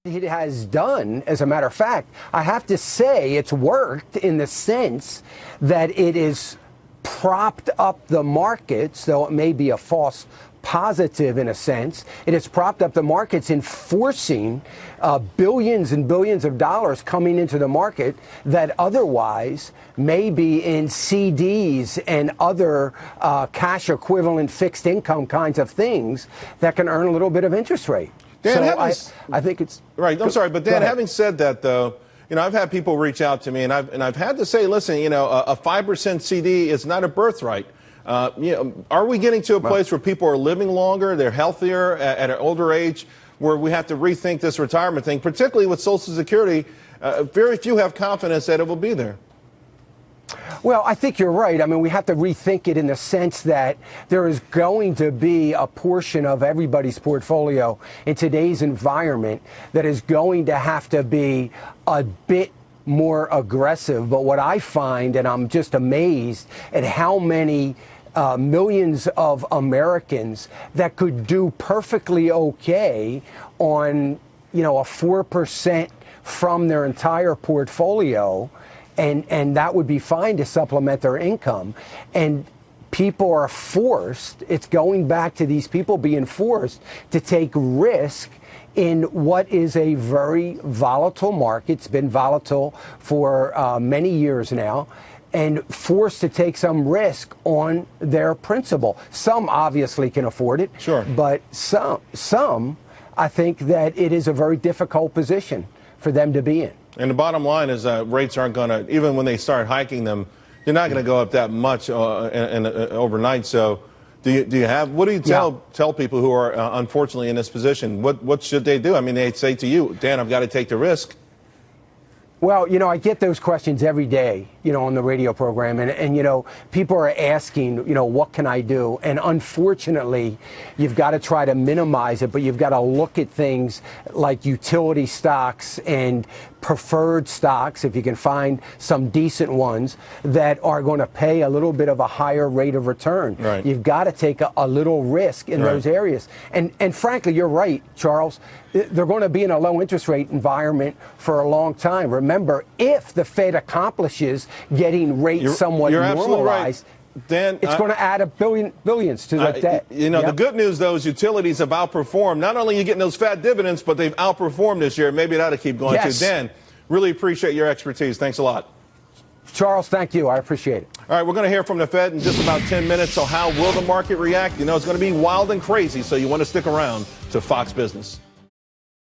It has done, as a matter of fact, I have to say it's worked in the sense that it is propped up the markets, though it may be a false positive in a sense. It has propped up the markets in forcing billions and billions of dollars coming into the market that otherwise may be in CDs and other cash equivalent fixed income kinds of things that can earn a little bit of interest rate. Dan, so I think it's right. I'm sorry, but Dan, having said that, though, I've had people reach out to me, and I've had to say, listen, a 5% CD is not a birthright. Are we getting to a place where people are living longer, they're healthier at an older age, where we have to rethink this retirement thing, particularly with Social Security? Very few have confidence that it will be there. Well, I think you're right. I mean, we have to rethink it in the sense that there is going to be a portion of everybody's portfolio in today's environment that is going to have to be a bit more aggressive. But what I find, and I'm just amazed at how many millions of Americans that could do perfectly okay on, a 4% from their entire portfolio. And that would be fine to supplement their income. And people are forced, it's going back to these people being forced to take risk in what is a very volatile market. It's been volatile for many years now, and forced to take some risk on their principal. Some obviously can afford it, sure, but some, I think that it is a very difficult position for them to be in. And the bottom line is rates aren't going to, even when they start hiking them, they're not going to go up that much overnight. So what do you tell people who are unfortunately in this position? What should they do? I mean, they say to you, Dan, I've got to take the risk. Well, I get those questions every day, on the radio program. And people are asking, what can I do? And unfortunately, you've got to try to minimize it, but you've got to look at things like utility stocks and preferred stocks, if you can find some decent ones that are going to pay a little bit of a higher rate of return. Right. You've got to take a little risk in those areas. And frankly, you're right, Charles. They're going to be in a low interest rate environment for a long time. Remember, if the Fed accomplishes getting rates somewhat normalized, Dan, it's going to add billions to that debt. The good news, though, is utilities have outperformed. Not only are you getting those fat dividends, but they've outperformed this year. Maybe that'll keep going, too. Dan, really appreciate your expertise. Thanks a lot. Charles, thank you. I appreciate it. All right, we're going to hear from the Fed in just about 10 minutes. So how will the market react? It's going to be wild and crazy, so you want to stick around to Fox Business.